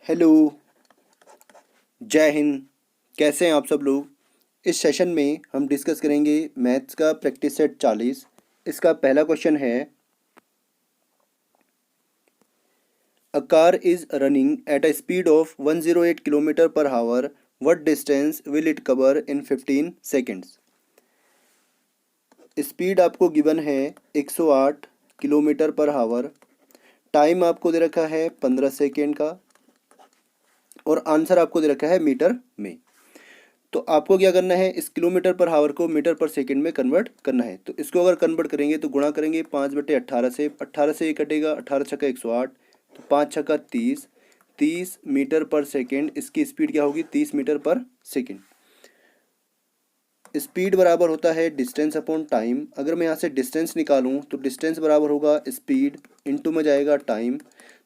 Hello, जय हिंद। कैसे हैं आप सब लोग। इस सेशन में हम डिस्कस करेंगे मैथ्स का प्रैक्टिस सेट 40। इसका पहला क्वेश्चन है, a car is running at a speed of 108 kilometre per hour, what distance will it cover in 15 seconds. Speed आपको गिवन है 108 किलोमीटर पर आवर, टाइम आपको दे रखा है 15 सेकेंड का, और आंसर आपको दे रखा है मीटर में। तो आपको क्या करना है, इस किलोमीटर पर हावर को मीटर पर सेकंड में कन्वर्ट करना है। तो इसको अगर कन्वर्ट करेंगे तो गुणा करेंगे 5/18 से, 18 से ये कटेगा, 18 छक्का 108, तो 5 छक्का 30, 30 मीटर पर सेकंड। इसकी स्पीड क्या होगी, 30 मीटर पर सेकंड। स्पीड बराबर होता है डिस्टेंस अपॉन टाइम। अगर मैं यहाँ से डिस्टेंस निकालूँ तो डिस्टेंस बराबर होगा स्पीड इंटू में जाएगा टाइम।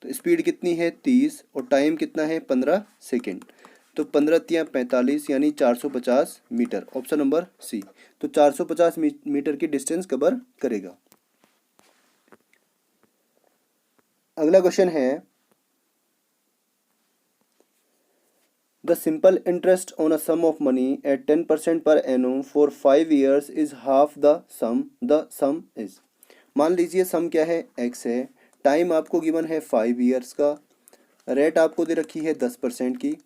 तो स्पीड कितनी है 30 और टाइम कितना है 15 सेकेंड। तो 15 तियाँ 45 यानी 450 मीटर, ऑप्शन नंबर सी। तो 450 मीटर की डिस्टेंस कवर करेगा। अगला क्वेश्चन है, the simple interest on a sum of money at 10% per annum for 5 years is half the sum is. मान लीजिए सम क्या है, एक्स है, टाइम आपको गिवन है 5 years का, रेट आपको दे रखी है 10% की,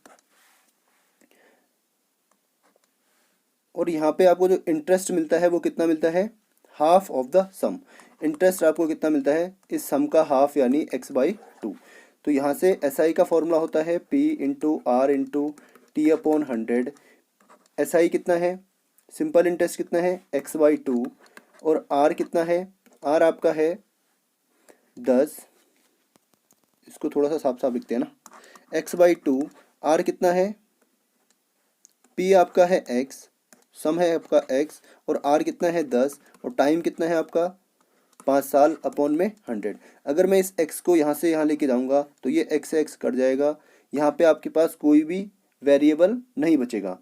और यहाँ पे आपको जो इंटरेस्ट मिलता है वो कितना मिलता है, half of the sum. Interest आपको कितना मिलता है, इस सम का हाफ यानी x/2। तो यहाँ से SI का फॉर्मूला होता है P into R into T upon 100। SI कितना है, सिंपल इंटरेस्ट कितना है x/2, और R कितना है, R आपका है 10। इसको थोड़ा सा साफ साफ लिखते हैं ना, x/2, R कितना है, P आपका है x, सम है आपका x, और R कितना है 10, और टाइम कितना है आपका 5 साल अपॉन में 100। अगर मैं इस x को यहाँ से यहाँ लेके जाऊँगा तो ये x कट जाएगा, यहाँ पे आपके पास कोई भी वेरिएबल नहीं बचेगा।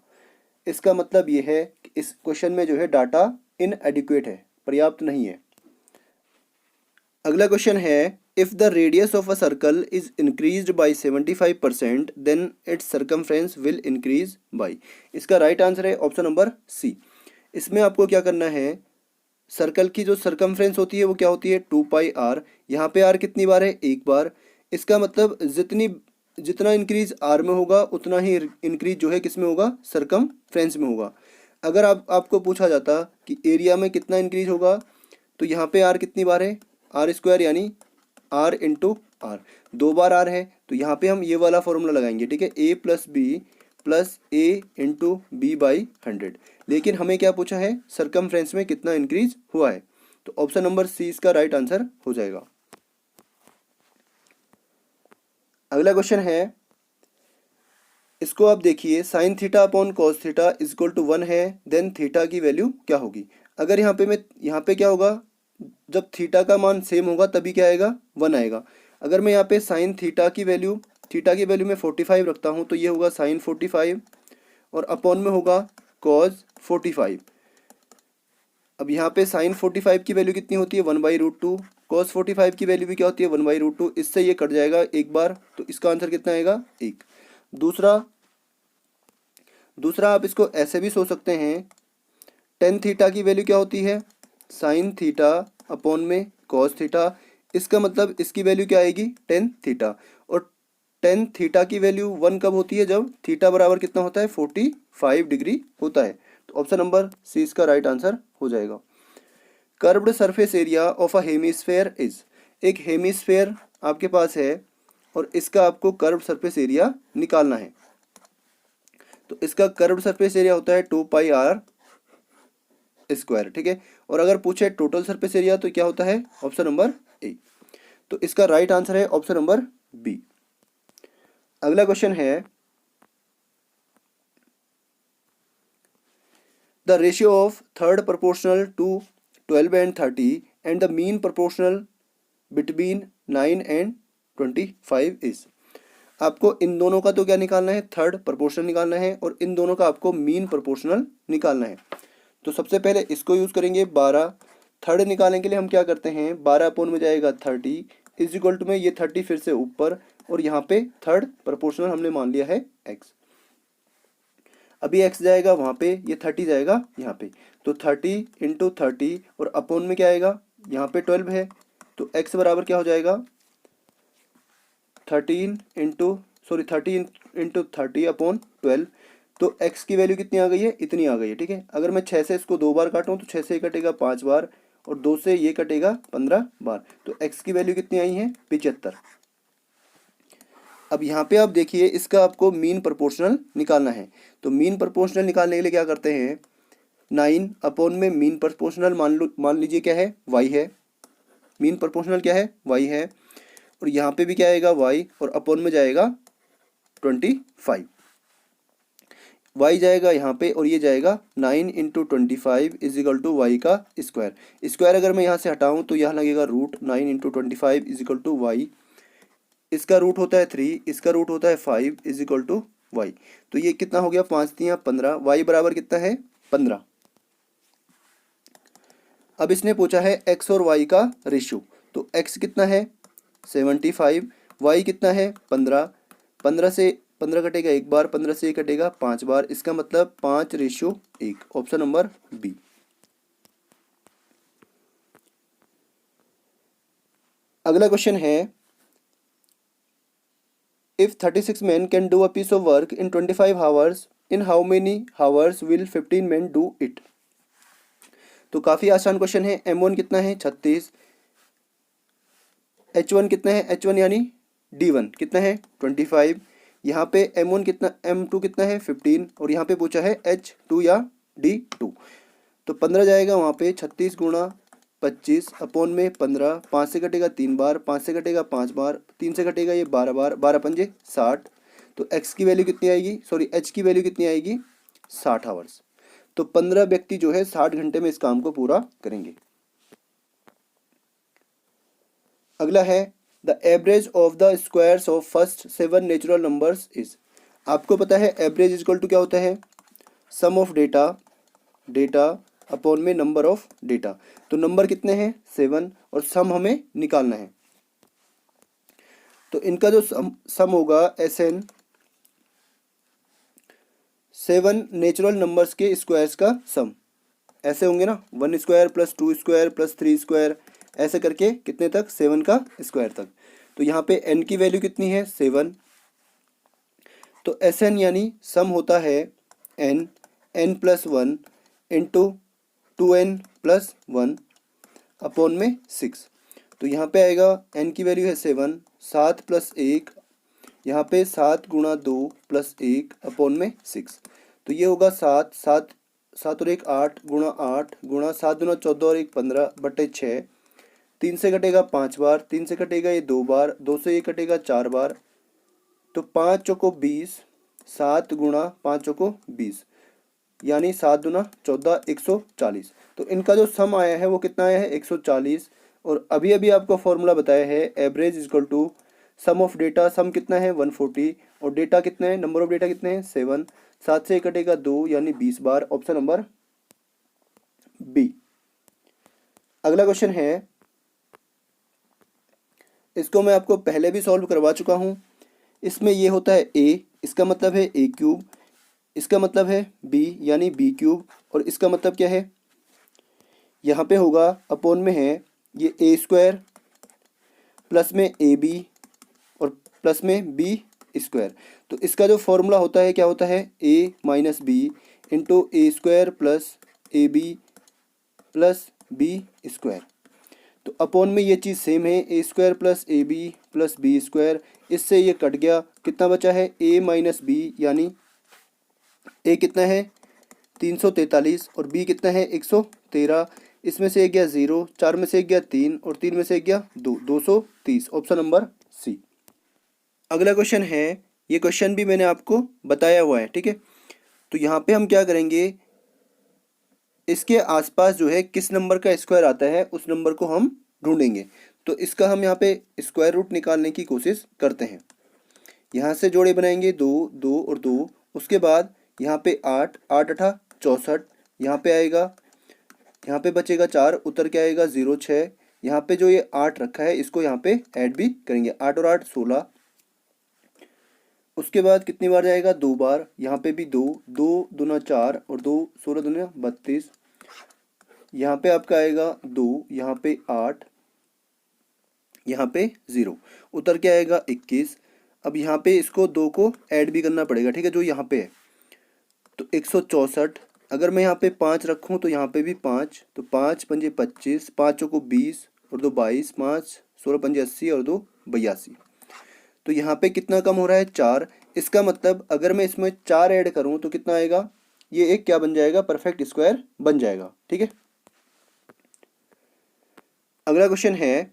इसका मतलब ये है कि इस क्वेश्चन में जो है डाटा इनएडिक्वेट है, पर्याप्त नहीं है। अगला क्वेश्चन है, if the radius of a circle is increased by 75% then its circumference will increase by. इसका राइट आंसर है ऑप्शन नंबर सी। इसमें आपको क्या करना है, सर्कल की जो सर्कमफ्रेंस होती है वो क्या होती है 2πr। यहाँ पे r कितनी बार है, एक बार। इसका मतलब जितना इंक्रीज r में होगा उतना ही इंक्रीज जो है किस में होगा, सर्कमफ्रेंस में होगा। अगर आपको पूछा जाता कि एरिया में कितना इंक्रीज होगा, तो यहाँ पे r कितनी बार है, r² यानी r इंटू आर, 2 बार r है। तो यहाँ पे हम ये वाला फॉर्मूला लगाएंगे, ठीक है, a + b + a into b/100। लेकिन हमें क्या पूछा है, सरकमफ्रेंस में कितना इंक्रीज हुआ है। तो ऑप्शन नंबर सी इसका राइट आंसर हो जाएगा। अगला क्वेश्चन है, इसको आप देखिए, sine theta upon cos theta equal to 1 है, देन थीटा की वैल्यू क्या होगी। अगर यहाँ पे क्या होगा, जब थीटा का मान सेम होगा तभी क्या आएगा, 1 आएगा। अगर मैं यहाँ पे साइन थीटा की वैल्यू में 45 रखता हूँ तो ये होगा साइन 45, और अपॉन में होगा कॉस 45। अब यहाँ पे साइन 45 की वैल्यू कितनी होती है, 1/√2। कॉस 45 की वैल्यू भी क्या होती है, 1/√2। इससे ये कट जाएगा एक बार, तो इसका आंसर कितना आएगा, 1। दूसरा आप इसको ऐसे भी सोच सकते हैं, टेन थीटा की वैल्यू क्या होती है, साइन थीटा अपॉन में कॉस थीटा। इसका मतलब इसकी वैल्यू क्या आएगी, टेन थीटा। और टेन थीटा की वैल्यू 1 कब होती है, जब थीटा बराबर कितना होता है, 45 डिग्री होता है। तो ऑप्शन नंबर सी इसका राइट आंसर हो जाएगा। Curved surface area of a hemisphere is. एक हेमिस्फेयर आपके पास है और इसका आपको कर्व्ड सरफेस एरिया निकालना है। तो इसका कर्व्ड सरफेस एरिया होता है 2πr², ठीक है। और अगर पूछे टोटल सरफेस एरिया तो क्या होता है, ऑप्शन नंबर ए। तो इसका राइट आंसर है ऑप्शन नंबर बी। अगला क्वेश्चन है, the ratio of third proportional to 12 and 30 and the mean proportional between 9 and 25 is. आपको इन दोनों का तो क्या निकालना है, थर्ड प्रोपोर्शनल निकालना है, और इन दोनों का आपको मीन प्रोपोर्शनल निकालना है। तो सबसे पहले इसको यूज़ करेंगे 12। थर्ड निकालने के लिए हम क्या करते हैं, 12 अपॉन में जाएगा 30 इज इक्वल टू में ये 30 फिर से ऊपर और यहाँ पे थर्ड प्रोपोर्शनल हमने मान लिया है x। अभी x जाएगा वहाँ पे, ये 30 जाएगा यहाँ पे, तो 30 इंटू 30 और अपॉन में क्या आएगा, यहाँ पे 12 है, तो x बराबर क्या हो जाएगा 30 इंटू 30 अपॉन 12। तो x की वैल्यू कितनी आ गई है, इतनी आ गई है, ठीक है। अगर मैं 6 से इसको 2 बार काटूँ तो 6 से ये कटेगा 5 बार और 2 से ये कटेगा 15 बार, तो x की वैल्यू कितनी आई है 75। अब यहाँ पे आप देखिए इसका आपको मीन प्रोपोर्शनल निकालना है, तो मीन प्रोपोर्शनल निकालने के लिए क्या करते हैं, 9 अपॉन में मीन प्रोपोर्शनल मान लीजिए क्या है y है, मीन प्रोपोर्शनल क्या है y है, और यहाँ पे भी क्या आएगा y और अपॉन में जाएगा 25, y जाएगा यहाँ पे और ये जाएगा 9 into 25 is equal to Y का स्क्वायर अगर मैं यहाँ से हटाऊँ तो यहाँ लगेगा √9 into 25 is equal to Y, इसका रूट होता है 3, इसका रूट होता है 5 इज इक्वल टू वाई। तो ये कितना हो गया 5 3 15, वाई बराबर कितना है 15। अब इसने पूछा है x और y का रेशियो, तो x कितना है 75, y कितना है 15, 15 से 15 कटेगा एक बार, 15 से ये कटेगा 5 बार, इसका मतलब 5:1, ऑप्शन नंबर बी। अगला क्वेश्चन है, if 36 men can do a piece of work in 25 hours, in how many hours will 15 men do it? तो काफ़ी आसान क्वेश्चन है। m1 कितना है 36, h1 कितना है, h1 यानी d1 कितना है 25, यहाँ पे m1 कितना, m2 कितना है 15 और यहाँ पे पूछा है h2 या d2, तो 15 जाएगा वहाँ पे 36 गुणा 25 अपॉन में 15, 5 से कटेगा 3 बार, 5 से कटेगा 5 बार, 3 से कटेगा ये 12 बार, 12 पंजे 60, तो x की वैल्यू कितनी आएगी, सॉरी h की वैल्यू कितनी आएगी 60 आवर्स। तो 15 व्यक्ति जो है 60 घंटे में इस काम को पूरा करेंगे। अगला है, the average of the squares of first 7 natural numbers is. आपको पता है एवरेज इक्वल टू क्या होता है, सम ऑफ डेटा अपॉन में नंबर ऑफ डेटा, तो नंबर कितने हैं 7 और सम हमें निकालना है, तो इनका जो सम होगा SN 7 नेचुरल नंबर्स के स्क्वायर्स का सम, ऐसे होंगे ना 1 square plus 2 square plus 3 square, ऐसे करके कितने तक 7 का स्क्वायर तक। तो यहाँ पे n की वैल्यू कितनी है 7, तो SN यानी सम होता है n plus 1 into 2n plus 1 upon में 6, तो यहाँ पे आएगा n की वैल्यू है 7, 7 प्लस 1, यहाँ पे 7 गुणा 2 प्लस 1 अपॉन में 6, तो ये होगा 7 7 7 और 1 8 गुणा 8 गुणा 7 गुणा 14 और 1 15 बटे 6, 3 से कटेगा 5 बार, 3 से कटेगा ये 2 बार, 2 से ये कटेगा 4 बार, तो 5 चौको 20, 7 गुणा 5 चौको 20 यानी 7 गुना 14 140, तो इनका जो सम आया है वो कितना आया है 140। और अभी अभी आपको फॉर्मूला बताया है average equal to sum of data, sum कितना है 140 और डेटा कितना है, नंबर ऑफ डेटा कितने हैं 7, 7 से कटेगा 2 यानी 20 बार, ऑप्शन नंबर बी। अगला क्वेश्चन है, इसको मैं आपको पहले भी सॉल्व करवा चुका हूँ। इसमें ये होता है a, इसका मतलब है a क्यूब, इसका मतलब है b यानी b क्यूब, और इसका मतलब क्या है, यहाँ पे होगा अपॉन में है ये a स्क्वायर प्लस में ab और प्लस में b स्क्वायर, तो इसका जो फॉर्मूला होता है क्या होता है a minus B into A square plus A B plus B square, तो अपॉन में ये चीज़ सेम है A square plus A B plus B square, इससे ये कट गया, कितना बचा है a माइनस बी, यानी a कितना है 343 और b कितना है 113, इसमें से एक गया 0, 4 में से एक गया 3 और 3 में से एक गया 2, 230, ऑप्शन नंबर सी। अगला क्वेश्चन है, ये क्वेश्चन भी मैंने आपको बताया हुआ है, ठीक है। तो यहाँ पे हम क्या करेंगे, इसके आसपास जो है किस नंबर का स्क्वायर आता है उस नंबर को हम ढूंढेंगे, तो इसका हम यहाँ पे स्क्वायर रूट निकालने की कोशिश करते हैं। यहाँ से जोड़े बनाएंगे 2 2 और 2, उसके बाद यहाँ पे 8 8 8 64, यहाँ पे आएगा, यहाँ पे बचेगा 4, उतर के आएगा 0 6, यहाँ पे जो ये 8 रखा है इसको यहाँ पे ऐड भी करेंगे, 8 और 8 16, उसके बाद कितनी बार जाएगा, 2 बार, यहाँ पे भी 2, 2 दूना 4 और 2 16 दूना 32, यहाँ पे आपका आएगा 2, यहाँ पे 8, यहाँ पे 0, उतर के आएगा 21। अब यहाँ पे इसको 2 को ऐड भी करना पड़ेगा, ठीक है, जो यहाँ पे है, तो 164। अगर मैं यहाँ पे 5 रखूँ तो यहाँ पे भी 5, तो 5 पंजे 25, 5 को 20 और 2 22, 5 16 पंजे 80 और 2 82। तो यहाँ पे कितना कम हो रहा है, 4। इसका मतलब अगर मैं इसमें 4 ऐड करूँ तो कितना आएगा, ये एक क्या बन जाएगा, परफेक्ट स्क्वायर बन जाएगा, ठीक है। अगला क्वेश्चन है,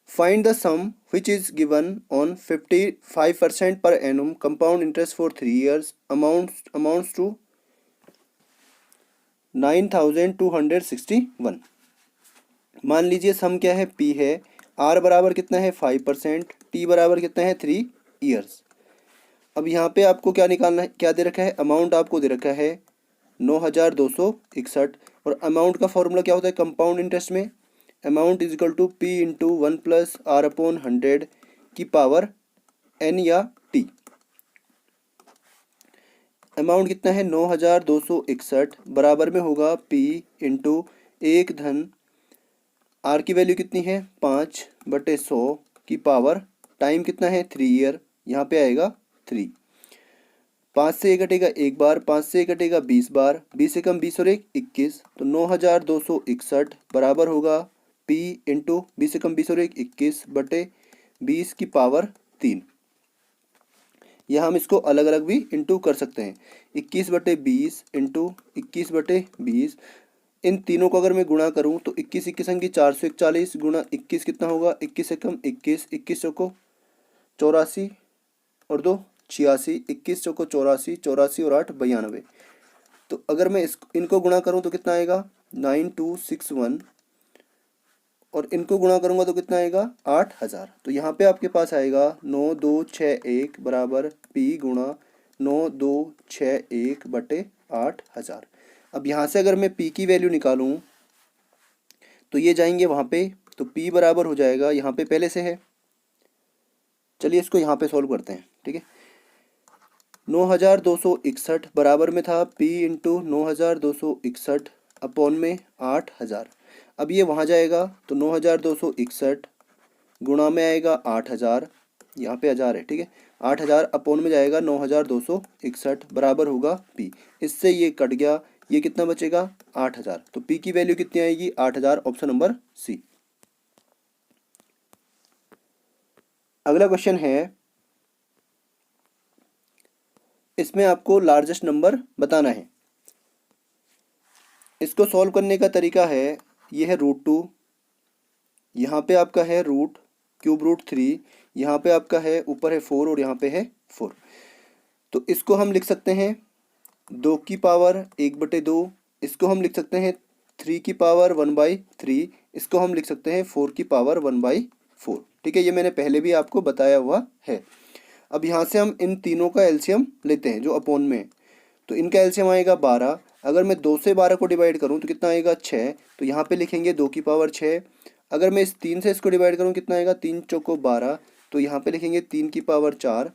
find the sum which is given on 55% per annum compound interest for 3 years amounts to 9261। मान लीजिए सम क्या है, P है, R बराबर कितना है 5%, T बराबर कितना है 3 ईयर्स। अब यहाँ पे आपको क्या निकालना है, क्या दे रखा है, अमाउंट आपको दे रखा है 9261, और अमाउंट का फॉर्मूला क्या होता है कंपाउंड इंटरेस्ट में, amount is equal to P into 1 plus R upon 100 की पावर N या T। अमाउंट कितना है 9261 बराबर में होगा P इंटू 1 धन R की वैल्यू कितनी है 5/100 की पावर, टाइम कितना है 3 ईयर, यहाँ पे आएगा 3। 5 से 1 कटेगा एक बार, 5 से 1 कटेगा 20 बार, 20 से कम 20 और 1 21, तो 9261 बराबर होगा P इंटू 20 से कम 20 और 1 21/20 की पावर 3। या हम इसको अलग अलग भी इंटू कर सकते हैं, 21/20 इंटू 21/20। इन तीनों को अगर मैं गुणा करूं तो 21 21 अंकी 441 गुणा 21 कितना होगा, 21 से कम 21, 21 चौको 84 और 2 86, 21 चौको 84, 84 और 8 92। तो अगर मैं इनको गुणा करूं तो कितना आएगा 9261, और इनको गुणा करूंगा तो कितना आएगा 8000। तो यहाँ पे आपके पास आएगा 9261 बराबर P गुणा 9261/8000। अब यहाँ से अगर मैं P की वैल्यू निकालूं तो ये जाएंगे वहाँ पे, तो P बराबर हो जाएगा, यहाँ पे पहले से है, चलिए इसको यहाँ पे सॉल्व करते हैं, ठीक है। 9261 बराबर में था P इंटू 9261 अपॉन में 8000। अब ये वहाँ जाएगा तो 9261 गुणा में आएगा 8000, यहाँ पे 1000 है, ठीक है, 8000 अपॉन में जाएगा 9261 बराबर होगा P। इससे ये कट गया, ये कितना बचेगा 8000, तो P की वैल्यू कितनी आएगी 8000, ऑप्शन नंबर सी। अगला क्वेश्चन है, इसमें आपको लार्जेस्ट नंबर बताना है। इसको सॉल्व करने का तरीका है, ये है √2, यहाँ पे आपका है √3, यहाँ पे आपका है ऊपर है 4 और यहाँ पे है 4। तो इसको हम लिख सकते हैं 2 की पावर 1/2, इसको हम लिख सकते हैं 3 की पावर 1/3, इसको हम लिख सकते हैं 4 की पावर 1/4, ठीक है, ये मैंने पहले भी आपको बताया हुआ है। अब यहाँ से हम इन तीनों का एलसीएम लेते हैं जो अपॉन में है, तो इनका एलसीएम आएगा 12। अगर मैं 2 से 12 को डिवाइड करूँ तो कितना आएगा 6, तो यहाँ पे लिखेंगे 2 की पावर 6। अगर मैं इस 3 से इसको डिवाइड करूँ कितना आएगा 3 चौको 12, तो यहाँ पे लिखेंगे 3 की पावर 4।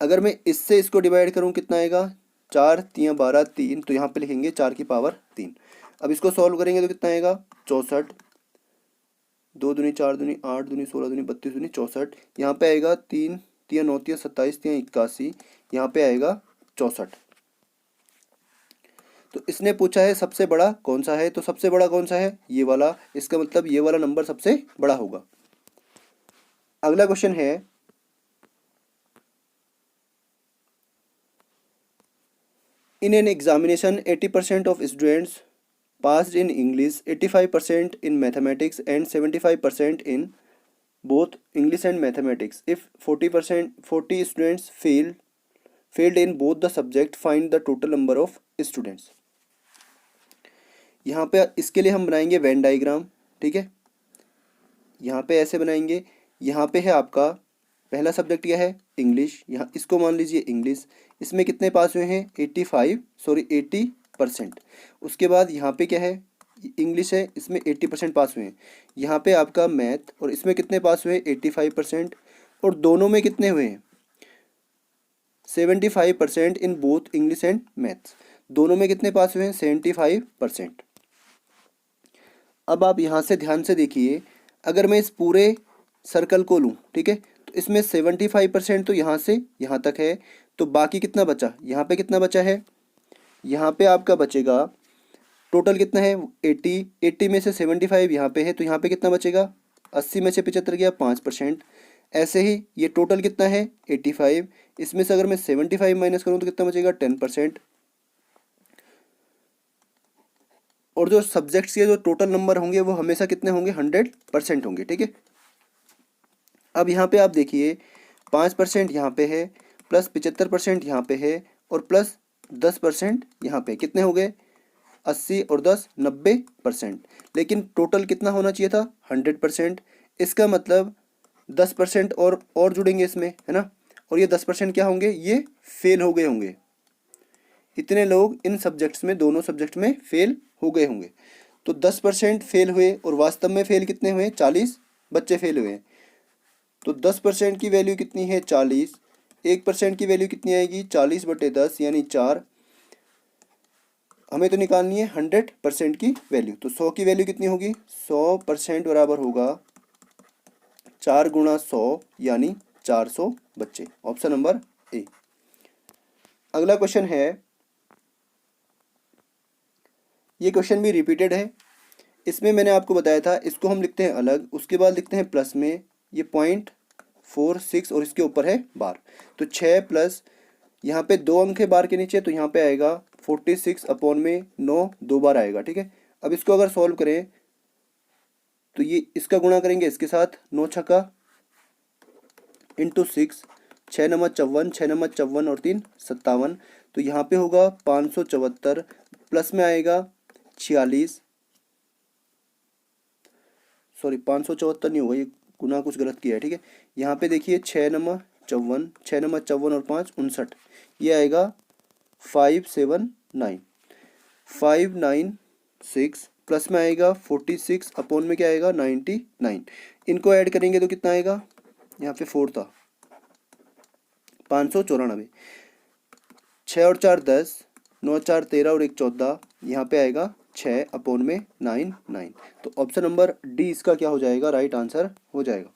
अगर मैं इससे इसको डिवाइड करूँ कितना आएगा 4 3 12 3, तो यहाँ पे लिखेंगे 4 की पावर 3। अब इसको सॉल्व करेंगे तो कितना आएगा 64, 2 दूनी 4 दूनी 8 दूनी 16 दूनी 32 दूनी 64, यहाँ पे आएगा 3 3 9 3 27 3 81, यहाँ पे आएगा 64। तो इसने पूछा है सबसे बड़ा कौन सा है, तो सबसे बड़ा कौन सा है ये वाला, इसका मतलब ये वाला नंबर सबसे बड़ा होगा। अगला क्वेश्चन है, in an examination 80% of students passed in English, 85% in mathematics and 75% in both English and mathematics. If 40 students failed in both the subject, find the total number of students. यहाँ पे इसके लिए हम बनाएंगे वेन डायग्राम, ठीक है, यहाँ पे ऐसे बनाएंगे। यहाँ पे है आपका पहला सब्जेक्ट क्या है इंग्लिश, यहाँ इसको मान लीजिए इंग्लिश, इसमें कितने पास हुए हैं 80%। उसके बाद यहाँ पे क्या है इंग्लिश है, इसमें 80% पास हुए हैं। यहाँ पे आपका मैथ और इसमें कितने पास हुए, 85%। और दोनों में कितने हुए हैं, 75% in both English and maths. दोनों में कितने पास हुए हैं, 75%। अब आप यहाँ से ध्यान से देखिए, अगर मैं इस पूरे सर्कल को लूँ, ठीक है, तो इसमें 75% तो यहाँ से यहाँ तक है, तो बाकी कितना बचा, यहाँ पे कितना बचा है, यहाँ पे आपका बचेगा टोटल कितना है 80, 80 में से 75 यहाँ पे है, तो यहाँ पे कितना बचेगा, 80 में से 75 गया 5%। ऐसे ही ये टोटल कितना है 85, इसमें से अगर मैं 75 माइनस करूँ तो कितना बचेगा 10%। और जो सब्जेक्ट्स के जो टोटल नंबर होंगे वो हमेशा कितने होंगे, 100% होंगे, ठीक है। अब यहाँ पे आप देखिए 5% यहाँ पे है, प्लस 75% यहाँ पे है, और प्लस 10% यहाँ पे, कितने हो गए 80 और 10 90%। लेकिन टोटल कितना होना चाहिए था 100%। इसका मतलब 10% और जुड़ेंगे इसमें, है ना, और ये 10% क्या होंगे, ये फेल हो गए होंगे। इतने लोग इन सब्जेक्ट्स में, दोनों सब्जेक्ट में फेल हो गए होंगे। तो 10% फेल हुए और वास्तव में फेल कितने हुए, 40 बच्चे फेल हुए हैं। तो 10% की वैल्यू कितनी है 40, 1% की वैल्यू कितनी आएगी 40/10 यानी 4। हमें तो निकालनी है 100% की वैल्यू। तो 100 की वैल्यू कितनी होगी, 100% बराबर होगा 4 गुणा 100 यानी 400 बच्चे। Option number A. अगला क्वेश्चन है, ये क्वेश्चन भी रिपीटेड है। इसमें मैंने आपको बताया था, इसको हम लिखते हैं अलग, उसके बाद लिखते हैं प्लस में, ये 0.46 और इसके ऊपर है बार। तो 6 प्लस यहाँ पे 2 अंक है बार के नीचे, तो यहाँ पे आएगा 46/9 2 बार आएगा, ठीक है। अब इसको अगर सॉल्व करें तो ये इसका गुणा करेंगे इसके साथ, 9 छक्का इंटू 6, 6 नंबर 54, 6 नंबर 54 और 3 57। तो यहाँ पे होगा 574, प्लस में आएगा 46, सॉरी 574 नहीं होगा, ये गुना कुछ गलत किया है, ठीक है। यहाँ पे देखिए 6 नंबर 54, 6 नंबर 54 और 5 59, ये आएगा 579, 596, प्लस में आएगा 46 अपॉन में क्या आएगा 99। इनको ऐड करेंगे तो कितना आएगा, यहाँ पे 4 था, 594। 6 और 4 10, 9 4 13 और 1 14, यहाँ पे आएगा 6 अपॉन में 9। तो ऑप्शन नंबर डी इसका क्या हो जाएगा, राइट आंसर हो जाएगा।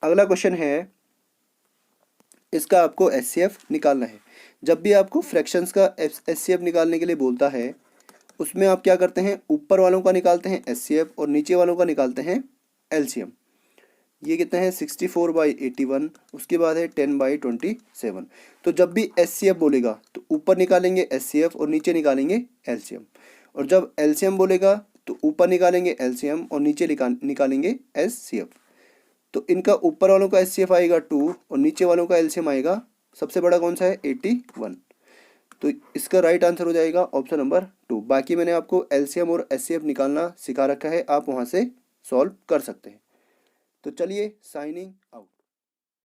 अगला क्वेश्चन है, इसका आपको एचसीएफ निकालना है। जब भी आपको फ्रैक्शंस का एचसीएफ निकालने के लिए बोलता है, उसमें आप क्या करते हैं, ऊपर वालों का निकालते हैं एचसीएफ और नीचे वालों का निकालते हैं एलसीएम। ये कितना है 64/81, उसके बाद है 10/27। तो जब भी एचसीएफ बोलेगा तो ऊपर निकालेंगे एचसीएफ और नीचे निकालेंगे एलसीएम, और जब एलसीएम बोलेगा तो ऊपर निकालेंगे एलसीएम और नीचे निकालेंगे एचसीएफ। तो इनका ऊपर वालों का एचसीएफ आएगा 2 और नीचे वालों का एलसीएम आएगा, सबसे बड़ा कौन सा है 81। तो इसका राइट आंसर हो जाएगा ऑप्शन नंबर 2। बाकी मैंने आपको एलसीएम और एचसीएफ निकालना सिखा रखा है, आप वहाँ से सॉल्व कर सकते हैं। तो चलिए, साइनिंग आउट।